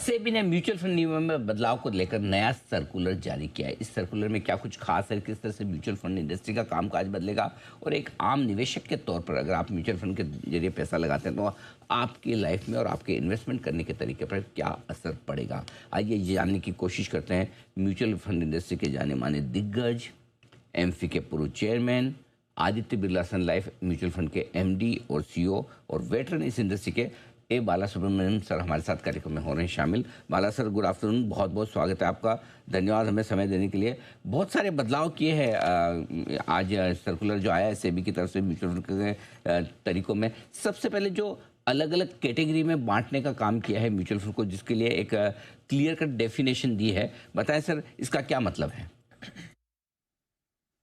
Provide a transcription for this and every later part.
सेबी ने mutual fund नियमों में बदलाव को लेकर नया सर्कुलर जारी किया है। इस सर्कुलर में क्या कुछ खास है, किस तरह से म्यूचुअल फंड इंडस्ट्री का कामकाज बदलेगा और एक आम निवेशक के तौर पर अगर आप म्यूचुअल फंड के जरिए पैसा लगाते हैं तो आपकी लाइफ में और आपके इन्वेस्टमेंट करने के तरीके पर क्या असर पड़ेगा, आइए ये जानने की कोशिश करते हैं म्यूचुअल फंड इंडस्ट्री के जाने माने दिग्गज, एमफी के पूर्व चेयरमैन, आदित्य बिरला सन लाइफ म्यूचुअल फंड के एमडी और सीईओ और वेटरन इस इंडस्ट्री के ए बाला सुब्रमण्यम सर हमारे साथ कार्यक्रम में हो रहे हैं शामिल। बाला सर, गुड आफ्टरनून, बहुत बहुत स्वागत है आपका। धन्यवाद हमें समय देने के लिए। बहुत सारे बदलाव किए हैं आज सर्कुलर जो आया है सेबी की तरफ से म्यूचुअल फंड के तरीकों में। सबसे पहले जो अलग अलग कैटेगरी में बांटने का काम किया है म्यूचुअल फंड को, जिसके लिए एक क्लियर कट डेफिनेशन दी है, बताएं सर इसका क्या मतलब है।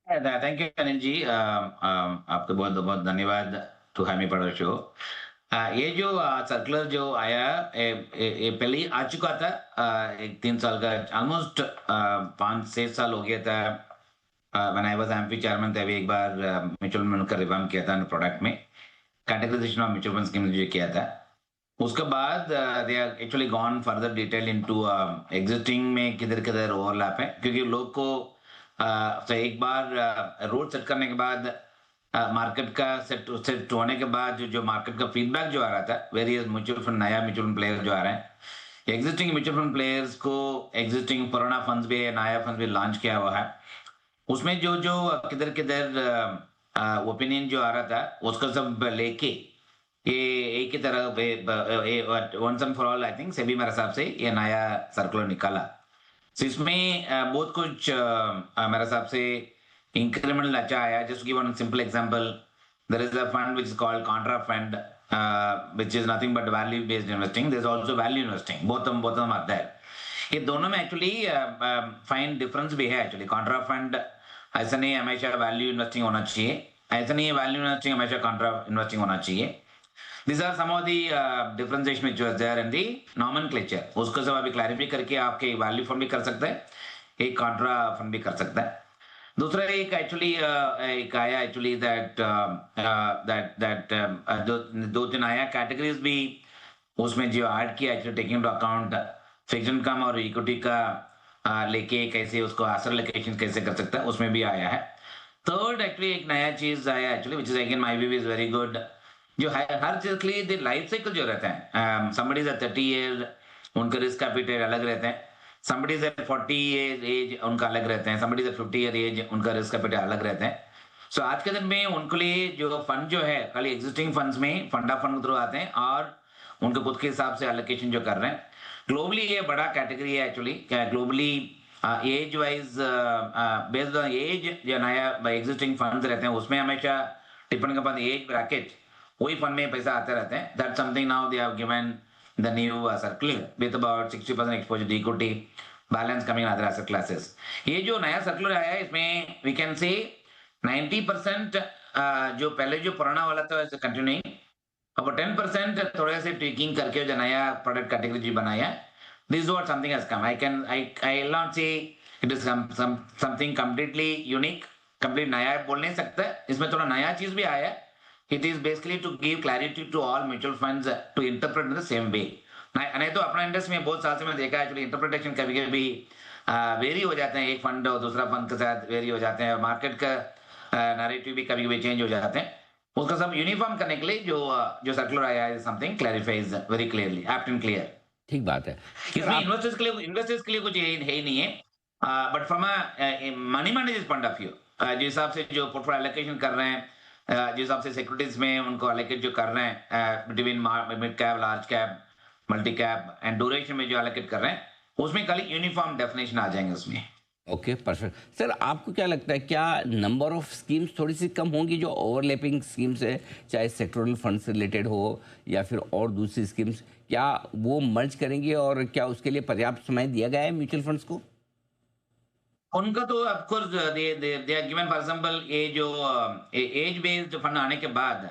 थैंक यू अनिल जी, आपको बहुत बहुत धन्यवाद to have me for the show. ये जो सर्कुलर जो आया ये पहले ही आ चुका था, एक 3 साल का, ऑलमोस्ट 5-6 साल हो गया था। When I was MP chairman तभी एक बार म्यूचुअल फंड का रिवार्म किया था प्रोडक्ट में, categorization of mutual fund scheme जो किया था। उसके बाद they are actually gone further detail into existing में किधर किधर ओवरलैप है, क्योंकि लोग को तो एक बार रोड सेट करने के बाद मार्केट का सेट होने के बाद जो मार्केट का फीडबैक जो आ रहा था, वेरियस म्यूचुअल फंड, नया म्यूचुअल फंड प्लेयर जो आ रहे हैं, एग्जिस्टिंग म्यूचुअल फंड प्लेयर्स को एग्जिस्टिंग पुराना फंड्स भी है, नया फंड भी लॉन्च किया हुआ है। उसमें जो जो किधर किधर ओपिनियन जो आ रहा था उसको सब लेके ये एक ही तरह once and for all, I think SEBI मेरे हिसाब से ये नया सर्कुलर निकाला। So, इसमें बहुत कुछ मेरे हिसाब से इंक्रीमेंटल अच्छा आया। Just give one simple example, there is a fund which is called contra fund, which is nothing but value based investing. There is also value investing, both are there. ये दोनों में एक्चुअली फाइन डिफरेंस भी है। Actually Contra fund ऐसा नहीं हमेशा value investing होना चाहिए, ऐसा नहीं है वैल्यू इन्वेस्टिंग हमेशा कॉन्ट्रा इन्वेस्टिंग होना चाहिए। These are some of the differentiation which was there in the nomenclature. उसको सब अभी क्लैरिफाई करके आपके वैल्यू फंड भी कर सकते हैं, एक कॉन्ट्रा फंड भी कर सकता है। दूसरा एक एक्चुअली एक आया एक्चुअली दैट दो तीन आया कैटेगरीज भी उसमें जो ऐड किया, actually taking into account fixed income और इक्विटी का लेके कैसे उसको एसेट एलोकेशन कैसे कर सकता है, उसमें भी आया है। थर्ड एक्चुअली एक नया चीज आया actually which is again my view is very good, जो हर चीज के लिए लाइफ साइकिल जो रहता है, somebody is at 30 years उनका रिस्क कैपिटल अलग रहते हैं, somebody is at 40 years age उनका अलग रहते हैं, somebody is at 50 year age उनका रिस्क कैपिटल अलग रहते हैं। सो आज के दिन में उनके लिए जो फंड जो है खाली एग्जिस्टिंग फंड्स में फंड ऑफ फंड के थ्रू आते हैं और उनके खुद के हिसाब से एलोकेशन जो कर रहे हैं। ग्लोबली ये बड़ा कैटेगरी है actually, globally age wise based on age जो नया एग्जिस्टिंग फंड्स रहते हैं उसमें हमेशा डिपेंडिंग अपॉन एज ब्रैकेट वही फंड में पैसा आते रहते हैं। That something now they have given the new circular with about 60% exposure to equity, balance coming other asset classes. ये जो नया सर्कुलर आया है इसमें वी कैन से 90% जो पहले जो पुराना वाला था वैसे कंटिन्यूइंग, अब 10% थोड़े से ट्विकिंग करके जो नया प्रोडक्ट कैटेगरी जो बनाया, this is what something has come. I will not say it is something completely unique, complete नया बोल नहीं सकता, इसमें थोड़ा नया चीज भी आया है। It is basically to give clarity to all mutual funds to interpret in the same way. नहीं तो अपना इंडस्ट्री में बहुत साल से मैं देखा है एक्चुअली इंटरप्रिटेशन कभी कभी वेरी हो जाते हैं, एक फंड और दूसरा फंड के साथ वेरी हो जाते हैं, मार्केट का नैरेटिव भी कभी कभी चेंज हो जाते हैं। उसका सब यूनिफॉर्म करने के लिए जो सर्कुलर आया है something clarifies very clearly, apt and clear. ठीक बात है। इसमें इन्वेस्टर्स के लिए कुछ है ही नहीं है, but from a money managers point of view जिस हिसाब से जो पोर्टफोलियो एलोकेशन कर रहे हैं, जिस हिसाब से सिक्योरिटीज में उनको एलोकेट जो कर रहे हैं between mid cap, large cap, multi cap and duration में जो एलोकेट कर रहे हैं, उसमें खाली यूनिफॉर्म डेफिनेशन आ जाएंगे उसमें। Okay, perfect. सर आपको क्या लगता है, क्या नंबर ऑफ स्कीम्स थोड़ी सी कम होंगी जो ओवरलैपिंग स्कीम्स है, चाहे सेक्टोरल फंड से रिलेटेड हो या फिर और दूसरी स्कीम्स, क्या वो मर्ज करेंगे और क्या उसके लिए पर्याप्त समय दिया गया है म्यूचुअल फंड्स को? उनका तो of course they are given, for example ये जो एज बेस्ड फंड आने के बाद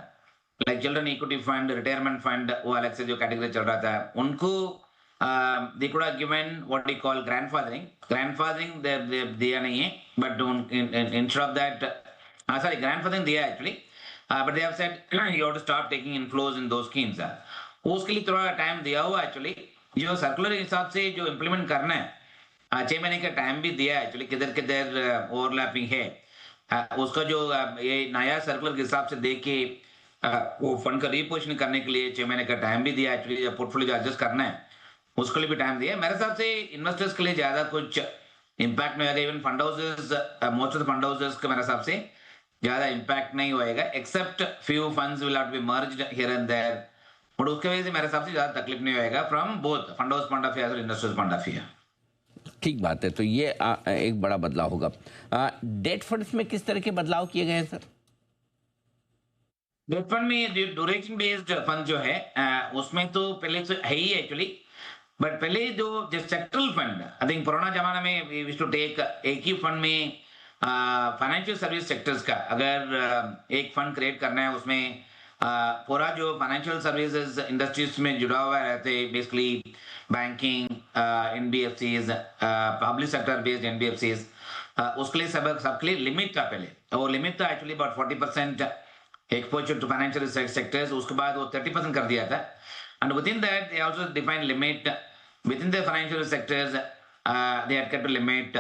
like children equity fund, retirement fund, वो अलग से जो कैटेगरी चल रहा था उनको they could have given what we call grandfathering दिया नहीं है, but instead of that sorry grandfathering दिया actually, but they have said you have to stop taking inflows in those schemes. उसके लिए थोड़ा टाइम दिया हुआ एक्चुअली, जो सर्कुलर के हिसाब से जो इम्प्लीमेंट करना है 6 महीने का टाइम भी दिया है एक्चुअली, किधर किधर ओवरलैपिंग है। उसका जो ये नया सर्कुलर के हिसाब से देख के वो फंड का रीपोजिशन करने के लिए 6 महीने का टाइम भी दिया है एक्चुअली, पोर्टफोलियो एडजस्ट करना है उसके लिए भी टाइम दिया है। मेरे हिसाब से इन्वेस्टर्स के लिए ज्यादा कुछ इम्पैक्ट नहीं होगा। Even fund houses, most of the fund houses के मेरे हिसाब से ज्यादा इम्पैक्ट नहीं होएगा, except few funds will have to be merged here and there. But उसके वजह से मेरे हिसाब से ज्यादा तकलीफ नहीं होएगा from both fund house point of view और इन्वेस्टर्स पॉइंट ऑफ व्यू। ठीक बात है, तो ये एक बड़ा बदलाव होगा। डेट फंड्स में किस तरह के बदलाव किए गए हैं सर? डेट फंड में ड्यूरेशन बेस्ड फंड जो है उसमें तो पहले से है ही एक्चुअली। बट पहले जो सेक्टरल फंड, आई थिंक पुराना जमाना में वी यूज्ड टू टेक एक ही फंड में फाइनेंशियल सर्विस सेक्टर्स का अगर एक फंड क्रिएट करना है, उसमें पूरा जो फाइनेंशियल सर्विसेज इंडस्ट्रीज में जुड़ा हुआ रहते, basically banking, NBFCs, public sector based NBFCs, उसके लिए सबके लिए लिमिट था पहले। वो लिमिट था actually about 40% exposure to financial sectors। उसके बाद वो 30% कर दिया था। And within that they also define limit within the financial sectors। They had kept a limit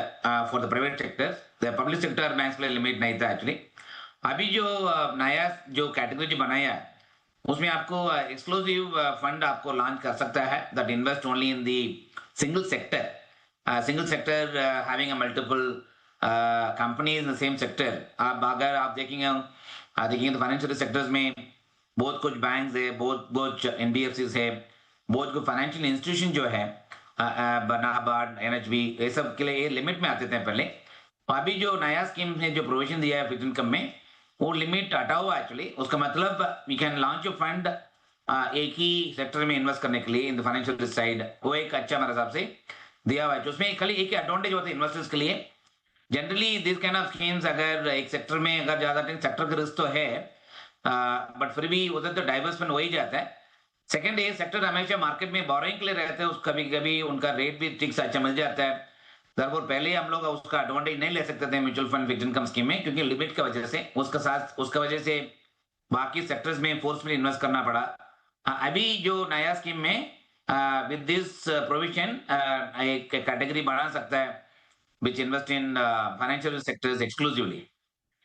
for the private sectors। the public sector banks के लिए limit नहीं था एक्चुअली। अभी जो नया जो कैटेगरी बनाया है उसमें आपको एक्सक्लूसिव फंड आपको लॉन्च कर सकता है that invest only in the single sector having a multiple companies in the same sector. आप अगर आप देखेंगे देखिए तो फाइनेंशियल सेक्टर्स में बहुत कुछ बैंक्स है, बहुत कुछ एनबीएफसीज है, बहुत कुछ फाइनेंशियल इंस्टीट्यूशन जो है नाबार्ड, एनएचबी, ये सब के लिए ये लिमिट में आते थे पहले। अभी जो नया स्कीम ने जो प्रोविजन दिया है फिक्स्ड इनकम में, वो लिमिट हटा हुआ एक्चुअली। उसका मतलब we can launch a fund एक ही सेक्टर में इन्वेस्ट करने के लिए इन द फाइनेंशियल साइड। वो एक अच्छा मेरे हिसाब से दिया हुआ है। उसमें खाली एक एडवांटेज होता है इन्वेस्टर्स के लिए, generally this kind of schemes अगर एक सेक्टर में अगर ज्यादा सेक्टर का रिस्क तो है बट फिर भी उधर तो डाइवर्समेंट हो ही जाता है। सेकंड, ये सेक्टर हमेशा मार्केट में बोरोइंग के लिए रहते हैं, कभी कभी उनका रेट भी ठीक से अच्छा मिल जाता है। तब पहले हम लोग उसका एडवांटेज नहीं ले सकते थे mutual fund fixed income scheme में, क्योंकि लिमिट की वजह से उसका वजह से बाकी सेक्टर्स में फोर्सफुली इन्वेस्ट करना पड़ा। अभी जो नया स्कीम में विद दिस प्रोविजन एक कैटेगरी बढ़ा सकता है which invest in financial sectors exclusively।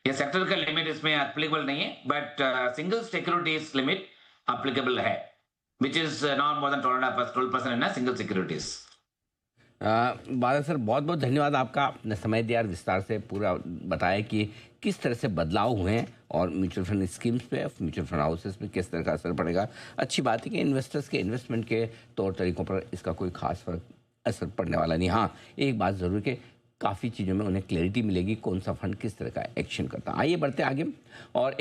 ये सेक्टर का लिमिट इसमें एप्लीकेबल नहीं है, but single securities limit applicable है, which is not more than 12% in a single securities। बादल सर, बहुत बहुत धन्यवाद आपका, आपने समय दिया और विस्तार से पूरा बताया कि किस तरह से बदलाव हुए हैं और म्यूचुअल फंड स्कीम्स पे, म्यूचुअल फंड हाउसेस पे किस तरह का असर पड़ेगा। अच्छी बात है कि इन्वेस्टर्स के इन्वेस्टमेंट के तौर तरीकों पर इसका कोई खास फर्क असर पड़ने वाला नहीं। हाँ, एक बात ज़रूर कि काफ़ी चीज़ों में उन्हें क्लैरिटी मिलेगी कौन सा फंड किस तरह का एक्शन करता है। आइए बढ़ते आगे और